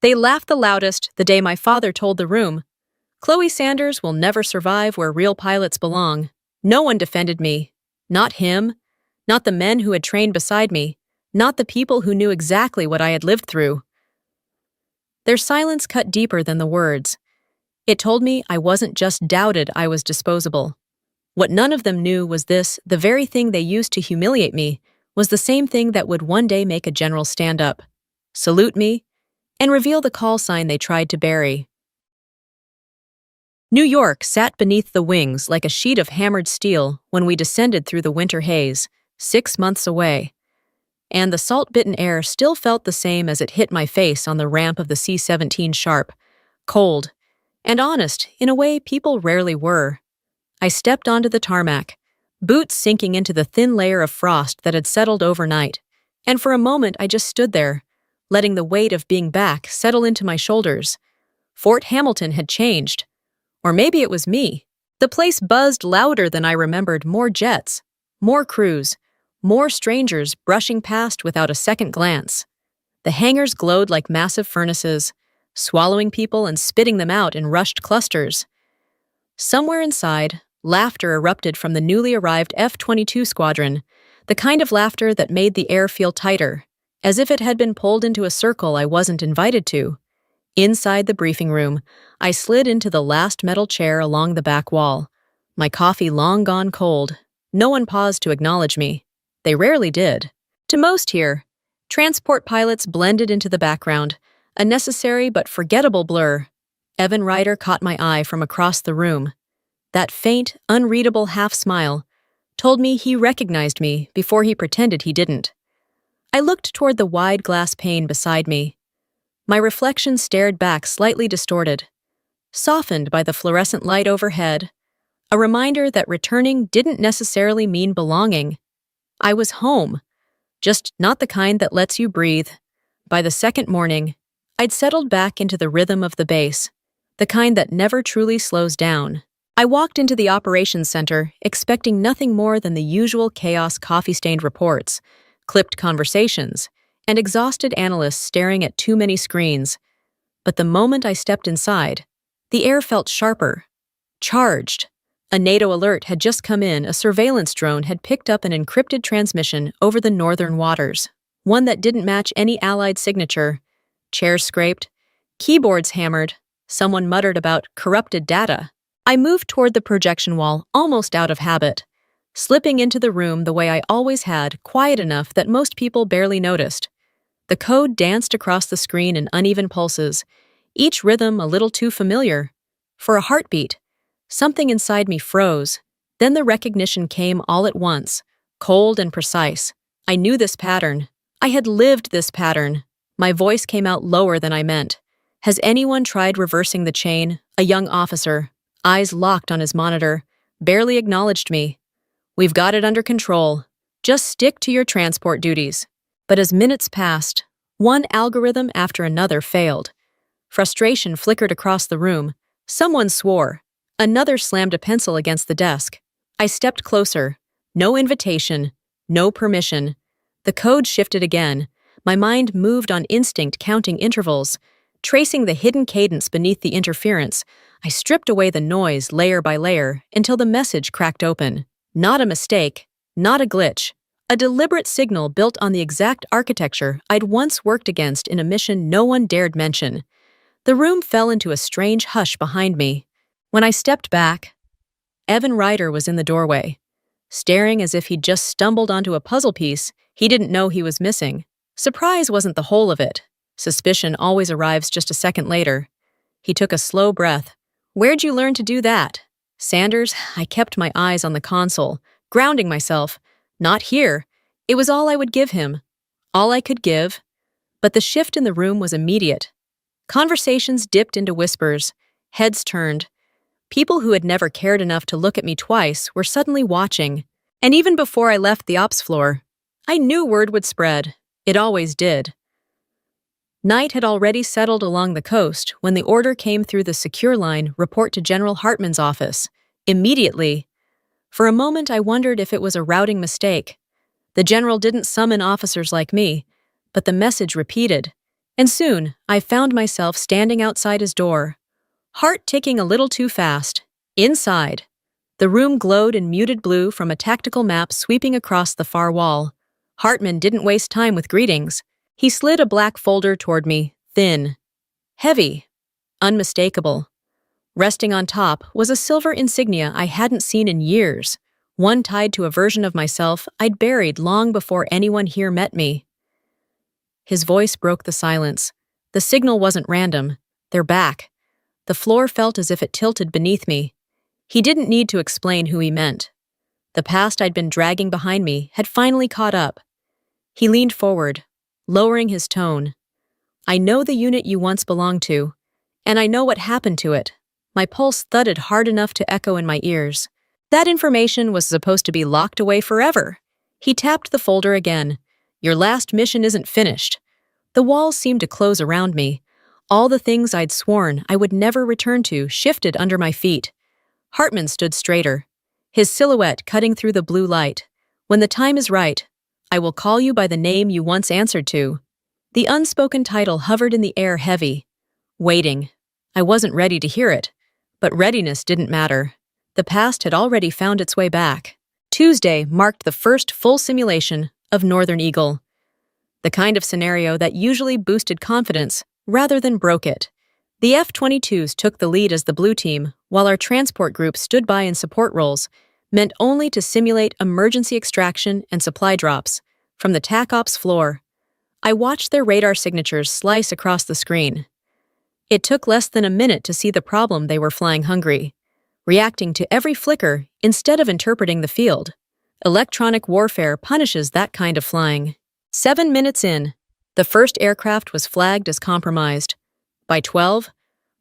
They laughed the loudest the day my father told the room, "Chloe Sanders will never survive where real pilots belong." No one defended me. Not him. Not the men who had trained beside me. Not the people who knew exactly what I had lived through. Their silence cut deeper than the words. It told me I wasn't just doubted, I was disposable. What none of them knew was this: the very thing they used to humiliate me was the same thing that would one day make a general stand up, salute me, and reveal the call sign they tried to bury. New York sat beneath the wings like a sheet of hammered steel when we descended through the winter haze, 6 months away. And the salt-bitten air still felt the same as it hit my face on the ramp of the C-17 Sharp, cold, and honest in a way people rarely were. I stepped onto the tarmac, boots sinking into the thin layer of frost that had settled overnight, and for a moment I just stood there, letting the weight of being back settle into my shoulders. Fort Hamilton had changed. Or maybe it was me. The place buzzed louder than I remembered, more jets, more crews, more strangers brushing past without a second glance. The hangars glowed like massive furnaces, swallowing people and spitting them out in rushed clusters. Somewhere inside, laughter erupted from the newly arrived F-22 squadron, the kind of laughter that made the air feel tighter, as if it had been pulled into a circle I wasn't invited to. Inside the briefing room, I slid into the last metal chair along the back wall, my coffee long gone cold. No one paused to acknowledge me. They rarely did. To most here, transport pilots blended into the background, a necessary but forgettable blur. Evan Ryder caught my eye from across the room. That faint, unreadable half-smile told me he recognized me before he pretended he didn't. I looked toward the wide glass pane beside me. My reflection stared back, slightly distorted, softened by the fluorescent light overhead, a reminder that returning didn't necessarily mean belonging. I was home, just not the kind that lets you breathe. By the second morning, I'd settled back into the rhythm of the base, the kind that never truly slows down. I walked into the operations center, expecting nothing more than the usual chaos: coffee-stained reports, clipped conversations, and exhausted analysts staring at too many screens. But the moment I stepped inside, the air felt sharper, charged. A NATO alert had just come in. A surveillance drone had picked up an encrypted transmission over the northern waters, one that didn't match any Allied signature. Chairs scraped, keyboards hammered, someone muttered about corrupted data. I moved toward the projection wall, almost out of habit, slipping into the room the way I always had, quiet enough that most people barely noticed. The code danced across the screen in uneven pulses, each rhythm a little too familiar. For a heartbeat, something inside me froze. Then the recognition came all at once, cold and precise. I knew this pattern. I had lived this pattern. My voice came out lower than I meant. "Has anyone tried reversing the chain?" A young officer, eyes locked on his monitor, barely acknowledged me. "We've got it under control. Just stick to your transport duties." But as minutes passed, one algorithm after another failed. Frustration flickered across the room. Someone swore. Another slammed a pencil against the desk. I stepped closer. No invitation, no permission. The code shifted again. My mind moved on instinct, counting intervals, tracing the hidden cadence beneath the interference. I stripped away the noise layer by layer until the message cracked open. Not a mistake, not a glitch. A deliberate signal built on the exact architecture I'd once worked against in a mission no one dared mention. The room fell into a strange hush behind me. When I stepped back, Evan Ryder was in the doorway, staring as if he'd just stumbled onto a puzzle piece he didn't know he was missing. Surprise wasn't the whole of it. Suspicion always arrives just a second later. He took a slow breath. "Where'd you learn to do that?" "Sanders." I kept my eyes on the console, grounding myself. Not here. It was all I would give him. All I could give. But the shift in the room was immediate. Conversations dipped into whispers. Heads turned. People who had never cared enough to look at me twice were suddenly watching. And even before I left the ops floor, I knew word would spread. It always did. Night had already settled along the coast when the order came through the secure line: report to General Hartman's office. Immediately. For a moment I wondered if it was a routing mistake. The general didn't summon officers like me, but the message repeated, And soon, I found myself standing outside his door, heart ticking a little too fast. Inside, the room glowed in muted blue from a tactical map sweeping across the far wall. Hartman didn't waste time with greetings. He slid a black folder toward me, thin, heavy, unmistakable. Resting on top was a silver insignia I hadn't seen in years, one tied to a version of myself I'd buried long before anyone here met me. His voice broke the silence. The signal wasn't random. They're back. The floor felt as if it tilted beneath me. He didn't need to explain who he meant. The past I'd been dragging behind me had finally caught up. He leaned forward, lowering his tone. I know the unit you once belonged to, and I know what happened to it. My pulse thudded hard enough to echo in my ears. That information was supposed to be locked away forever. He tapped the folder again. Your last mission isn't finished. The walls seemed to close around me. All the things I'd sworn I would never return to shifted under my feet. Hartman stood straighter, his silhouette cutting through the blue light. When the time is right, I will call you by the name you once answered to. The unspoken title hovered in the air heavy. Waiting. I wasn't ready to hear it, but readiness didn't matter. The past had already found its way back. Tuesday marked the first full simulation of Northern Eagle. The kind of scenario that usually boosted confidence rather than broke it. The F-22s took the lead as the blue team, while our transport group stood by in support roles, meant only to simulate emergency extraction and supply drops. From the TAC Ops floor, I watched their radar signatures slice across the screen. It took less than a minute to see the problem. They were flying hungry, reacting to every flicker instead of interpreting the field. Electronic warfare punishes that kind of flying. 7 minutes in, the first aircraft was flagged as compromised. By 12,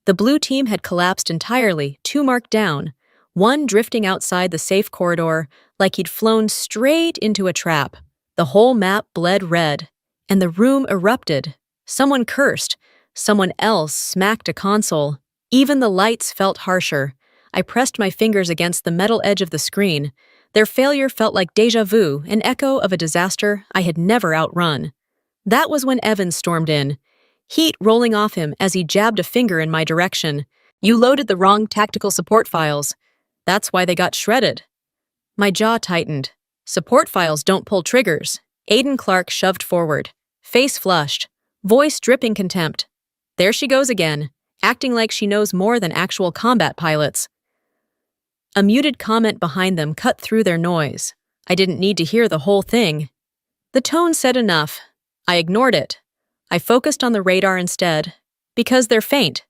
the blue team had collapsed entirely, 2 marked down, one drifting outside the safe corridor like he'd flown straight into a trap. The whole map bled red, and the room erupted. Someone cursed. Someone else smacked a console. Even the lights felt harsher. I pressed my fingers against the metal edge of the screen. Their failure felt like déjà vu, an echo of a disaster I had never outrun. That was when Evans stormed in, heat rolling off him as he jabbed a finger in my direction. You loaded the wrong tactical support files. That's why they got shredded. My jaw tightened. Support files don't pull triggers. Aiden Clark shoved forward, face flushed, voice dripping contempt. There she goes again, acting like she knows more than actual combat pilots. A muted comment behind them cut through their noise. I didn't need to hear the whole thing. The tone said enough. I ignored it. I focused on the radar instead, because they're faint.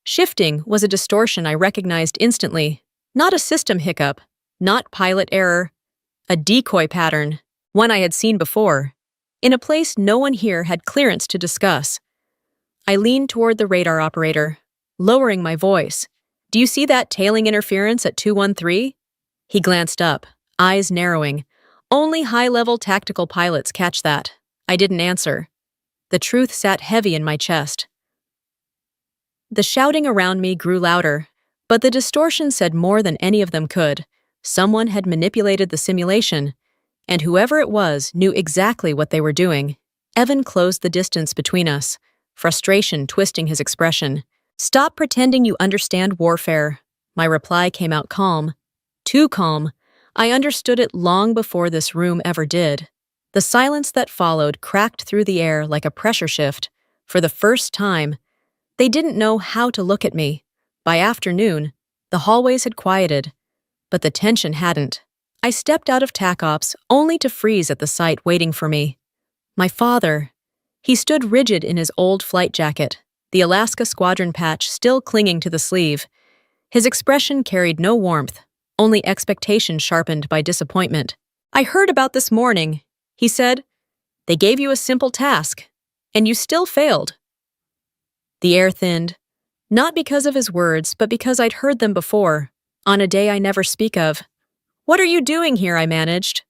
Shifting was a distortion I recognized instantly. Not a system hiccup, not pilot error. A decoy pattern, one I had seen before, in a place no one here had clearance to discuss. I leaned toward the radar operator, lowering my voice. Do you see that tailing interference at 213? He glanced up, eyes narrowing. Only high-level tactical pilots catch that. I didn't answer. The truth sat heavy in my chest. The shouting around me grew louder, but the distortion said more than any of them could. Someone had manipulated the simulation, and whoever it was knew exactly what they were doing. Evan closed the distance between us, frustration twisting his expression. Stop pretending you understand warfare. My reply came out calm. Too calm. I understood it long before this room ever did. The silence that followed cracked through the air like a pressure shift. For the first time, they didn't know how to look at me. By afternoon, the hallways had quieted, but the tension hadn't. I stepped out of TAC Ops only to freeze at the sight waiting for me. My father. He stood rigid in his old flight jacket, the Alaska Squadron patch still clinging to the sleeve. His expression carried no warmth, only expectation sharpened by disappointment. I heard about this morning, he said. They gave you a simple task, and you still failed. The air thinned, not because of his words, but because I'd heard them before, on a day I never speak of. What are you doing here? I managed.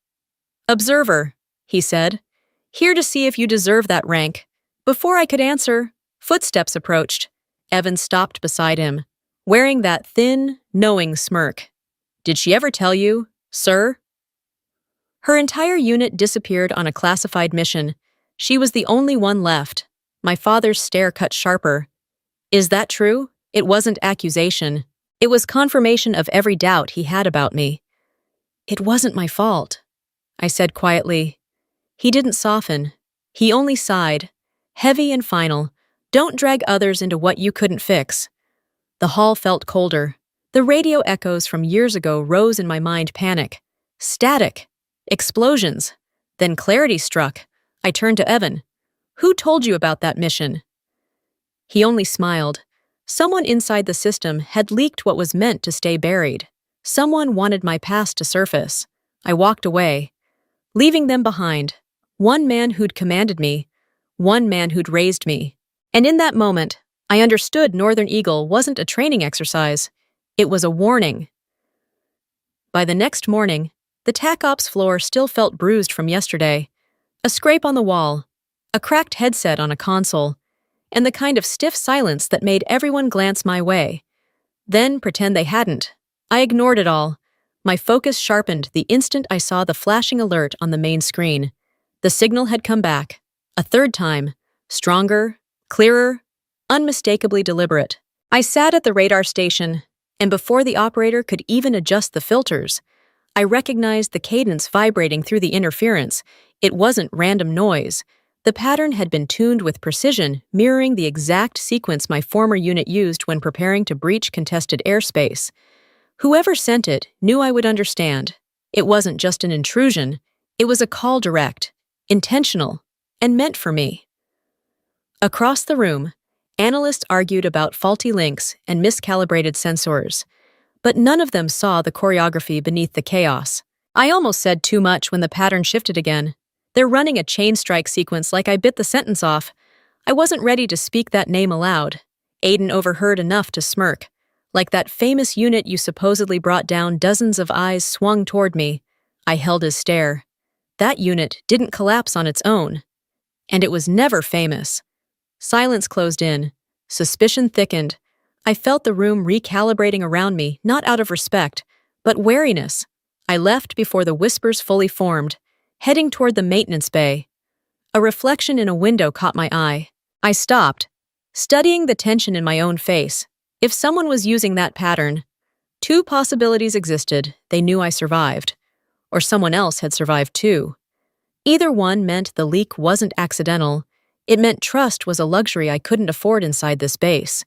Observer, he said. Here to see if you deserve that rank. Before I could answer, footsteps approached. Evan stopped beside him, wearing that thin, knowing smirk. Did she ever tell you, sir? Her entire unit disappeared on a classified mission. She was the only one left. My father's stare cut sharper. Is that true? It wasn't accusation. It was confirmation of every doubt he had about me. It wasn't my fault, I said quietly. He didn't soften. He only sighed, heavy and final. Don't drag others into what you couldn't fix. The hall felt colder. The radio echoes from years ago rose in my mind, panic. Static. Explosions. Then clarity struck. I turned to Evan. Who told you about that mission? He only smiled. Someone inside the system had leaked what was meant to stay buried. Someone wanted my past to surface. I walked away, leaving them behind. One man who'd commanded me, one man who'd raised me. And in that moment, I understood Northern Eagle wasn't a training exercise. It was a warning. By the next morning, the TAC Ops floor still felt bruised from yesterday. A scrape on the wall, a cracked headset on a console, and the kind of stiff silence that made everyone glance my way. Then pretend they hadn't. I ignored it all. My focus sharpened the instant I saw the flashing alert on the main screen. The signal had come back. A third time. Stronger, clearer, unmistakably deliberate. I sat at the radar station, and before the operator could even adjust the filters, I recognized the cadence vibrating through the interference. It wasn't random noise. The pattern had been tuned with precision, mirroring the exact sequence my former unit used when preparing to breach contested airspace. Whoever sent it knew I would understand. It wasn't just an intrusion. It was a call direct, intentional, and meant for me. Across the room, analysts argued about faulty links and miscalibrated sensors, but none of them saw the choreography beneath the chaos. I almost said too much when the pattern shifted again. They're running a chain strike sequence like I bit the sentence off. I wasn't ready to speak that name aloud. Aiden overheard enough to smirk. Like that famous unit you supposedly brought down, dozens of eyes swung toward me. I held his stare. That unit didn't collapse on its own. And it was never famous. Silence closed in. Suspicion thickened. I felt the room recalibrating around me, not out of respect, but wariness. I left before the whispers fully formed, heading toward the maintenance bay. A reflection in a window caught my eye. I stopped, studying the tension in my own face. If someone was using that pattern, two possibilities existed. They knew I survived, or someone else had survived too. Either one meant the leak wasn't accidental. It meant trust was a luxury I couldn't afford inside this base.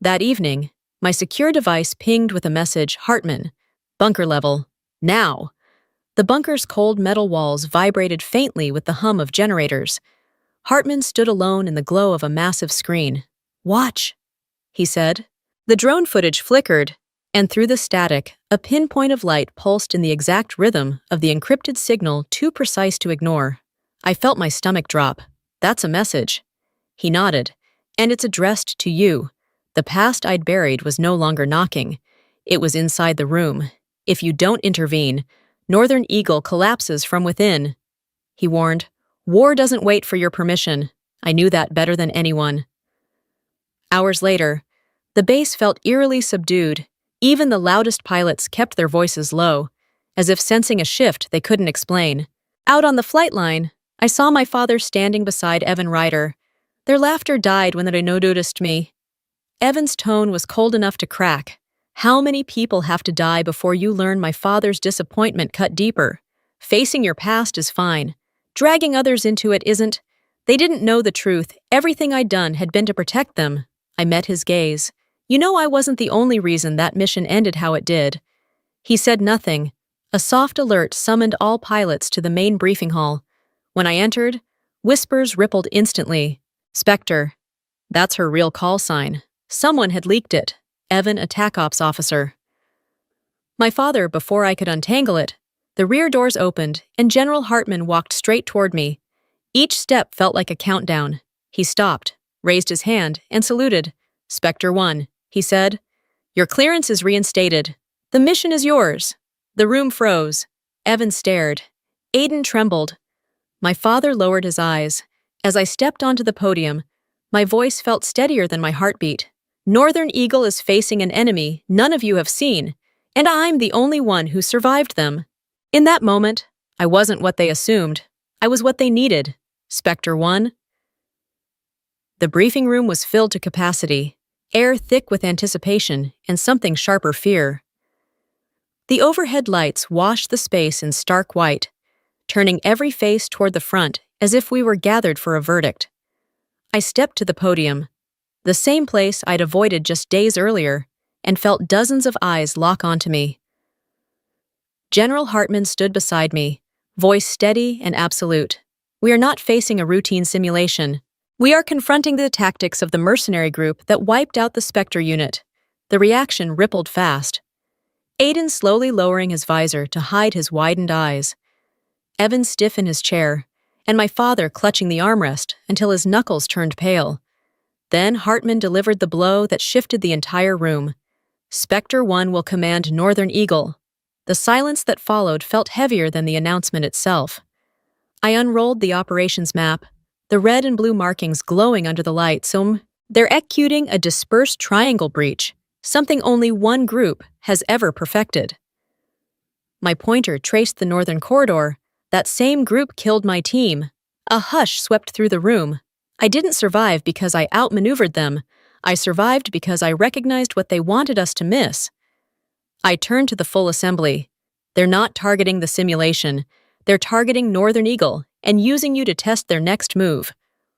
That evening, my secure device pinged with a message, Hartman, bunker level, now. The bunker's cold metal walls vibrated faintly with the hum of generators. Hartman stood alone in the glow of a massive screen. Watch, he said. The drone footage flickered, and through the static, a pinpoint of light pulsed in the exact rhythm of the encrypted signal too precise to ignore. I felt my stomach drop. That's a message. He nodded. And it's addressed to you. The past I'd buried was no longer knocking. It was inside the room. If you don't intervene, Northern Eagle collapses from within. He warned, war doesn't wait for your permission. I knew that better than anyone. Hours later, the base felt eerily subdued. Even the loudest pilots kept their voices low, as if sensing a shift they couldn't explain. Out on the flight line, I saw my father standing beside Evan Ryder. Their laughter died when they noticed me. Evan's tone was cold enough to crack. How many people have to die before you learn my father's disappointment cut deeper? Facing your past is fine. Dragging others into it isn't. They didn't know the truth. Everything I'd done had been to protect them. I met his gaze. You know I wasn't the only reason that mission ended how it did. He said nothing. A soft alert summoned all pilots to the main briefing hall. When I entered, whispers rippled instantly. Specter. That's her real call sign. Someone had leaked it. Evan, a TAC Ops officer. My father, before I could untangle it, the rear doors opened, and General Hartman walked straight toward me. Each step felt like a countdown. He stopped, raised his hand, and saluted. Specter One, he said. Your clearance is reinstated. The mission is yours. The room froze. Evan stared. Aiden trembled. My father lowered his eyes. As I stepped onto the podium, my voice felt steadier than my heartbeat. Northern Eagle is facing an enemy none of you have seen, and I'm the only one who survived them. In that moment, I wasn't what they assumed. I was what they needed. Specter One. The briefing room was filled to capacity, air thick with anticipation and something sharper fear. The overhead lights washed the space in stark white, turning every face toward the front as if we were gathered for a verdict. I stepped to the podium, the same place I'd avoided just days earlier, and felt dozens of eyes lock onto me. General Hartman stood beside me, voice steady and absolute. We are not facing a routine simulation. We are confronting the tactics of the mercenary group that wiped out the Specter unit. The reaction rippled fast. Aiden slowly lowering his visor to hide his widened eyes. Evan stiff in his chair, and my father clutching the armrest until his knuckles turned pale. Then Hartman delivered the blow that shifted the entire room. Specter One will command Northern Eagle. The silence that followed felt heavier than the announcement itself. I unrolled the operations map, the red and blue markings glowing under the light, so they're executing a dispersed triangle breach, something only one group has ever perfected. My pointer traced the northern corridor. That same group killed my team. A hush swept through the room. I didn't survive because I outmaneuvered them. I survived because I recognized what they wanted us to miss. I turned to the full assembly. They're not targeting the simulation. They're targeting Northern Eagle and using you to test their next move.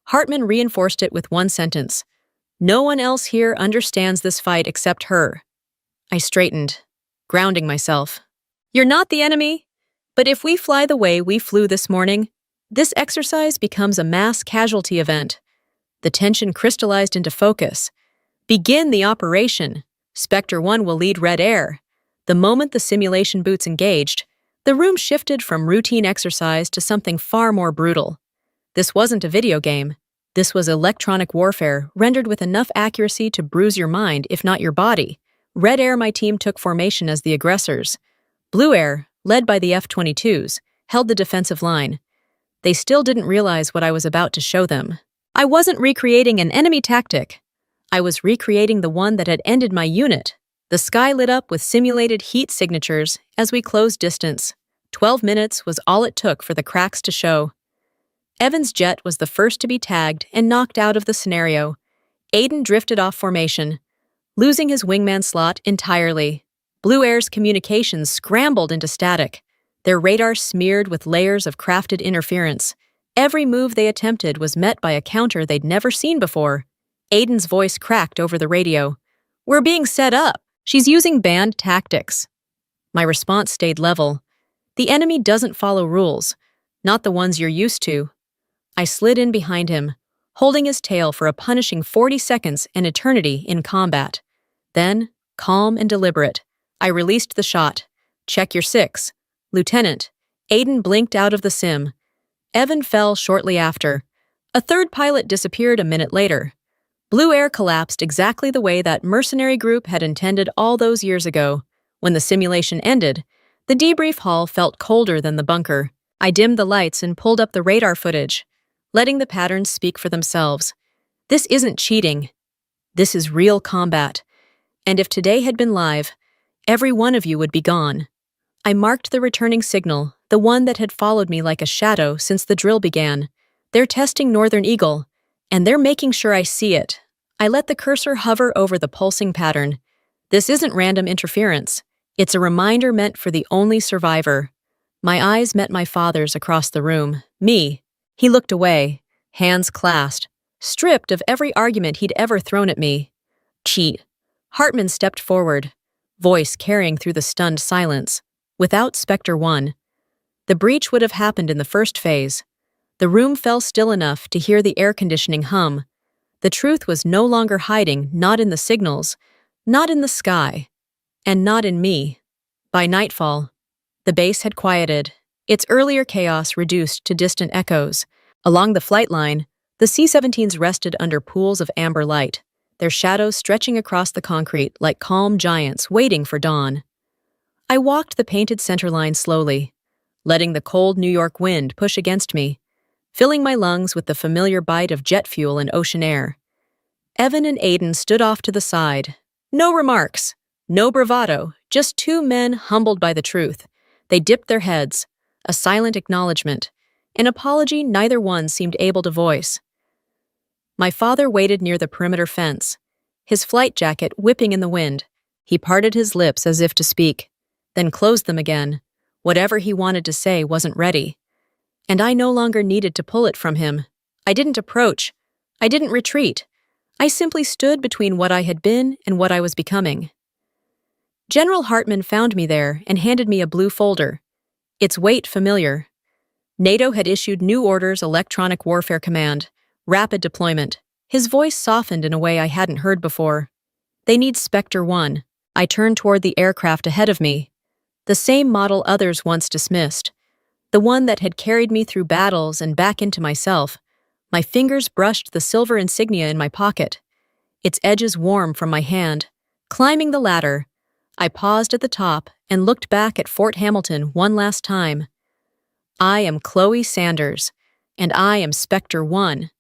Hartman reinforced it with one sentence. No one else here understands this fight except her. I straightened, grounding myself. You're not the enemy. But if we fly the way we flew this morning, this exercise becomes a mass casualty event. The tension crystallized into focus. Begin the operation. Specter One will lead Red Air. The moment the simulation boots engaged, the room shifted from routine exercise to something far more brutal. This wasn't a video game. This was electronic warfare rendered with enough accuracy to bruise your mind, if not your body. Red Air, my team, took formation as the aggressors. Blue Air, led by the F-22s, held the defensive line. They still didn't realize what I was about to show them. I wasn't recreating an enemy tactic. I was recreating the one that had ended my unit. The sky lit up with simulated heat signatures as we closed distance. 12 minutes was all it took for the cracks to show. Evan's jet was the first to be tagged and knocked out of the scenario. Aiden drifted off formation, losing his wingman slot entirely. Blue Air's communications scrambled into static, their radar smeared with layers of crafted interference. Every move they attempted was met by a counter they'd never seen before. Aiden's voice cracked over the radio. We're being set up. She's using banned tactics. My response stayed level. The enemy doesn't follow rules, not the ones you're used to. I slid in behind him, holding his tail for a punishing 40 seconds, an eternity in combat. Then, calm and deliberate, I released the shot. Check your 6. Lieutenant. Aiden blinked out of the sim. Evan fell shortly after. A third pilot disappeared a minute later. Blue Air collapsed exactly the way that mercenary group had intended all those years ago. When the simulation ended, the debrief hall felt colder than the bunker. I dimmed the lights and pulled up the radar footage, letting the patterns speak for themselves. This isn't cheating. This is real combat. And if today had been live, every one of you would be gone. I marked the returning signal, the one that had followed me like a shadow since the drill began. They're testing Northern Eagle, and they're making sure I see it. I let the cursor hover over the pulsing pattern. This isn't random interference. It's a reminder meant for the only survivor. My eyes met my father's across the room. Me. He looked away, hands clasped, stripped of every argument he'd ever thrown at me. Cheat. Hartman stepped forward, voice carrying through the stunned silence. Without Specter One, the breach would have happened in the first phase. The room fell still enough to hear the air conditioning hum. The truth was no longer hiding, not in the signals, not in the sky, and not in me. By nightfall, the base had quieted, its earlier chaos reduced to distant echoes. Along the flight line, the C-17s rested under pools of amber light, their shadows stretching across the concrete like calm giants waiting for dawn. I walked the painted center line slowly, letting the cold New York wind push against me, filling my lungs with the familiar bite of jet fuel and ocean air. Evan and Aiden stood off to the side. No remarks, no bravado, just two men humbled by the truth. They dipped their heads, a silent acknowledgement, an apology neither one seemed able to voice. My father waited near the perimeter fence, his flight jacket whipping in the wind. He parted his lips as if to speak, then closed them again. Whatever he wanted to say wasn't ready. And I no longer needed to pull it from him. I didn't approach. I didn't retreat. I simply stood between what I had been and what I was becoming. General Hartman found me there and handed me a blue folder. Its weight familiar. NATO had issued new orders, electronic warfare command, rapid deployment. His voice softened in a way I hadn't heard before. They need Specter One. I turned toward the aircraft ahead of me. The same model others once dismissed. The one that had carried me through battles and back into myself. My fingers brushed the silver insignia in my pocket, its edges warm from my hand. Climbing the ladder, I paused at the top and looked back at Fort Hamilton one last time. I am Chloe Sanders, and I am Specter One.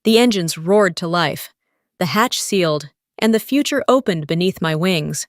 The engines roared to life, the hatch sealed, and the future opened beneath my wings.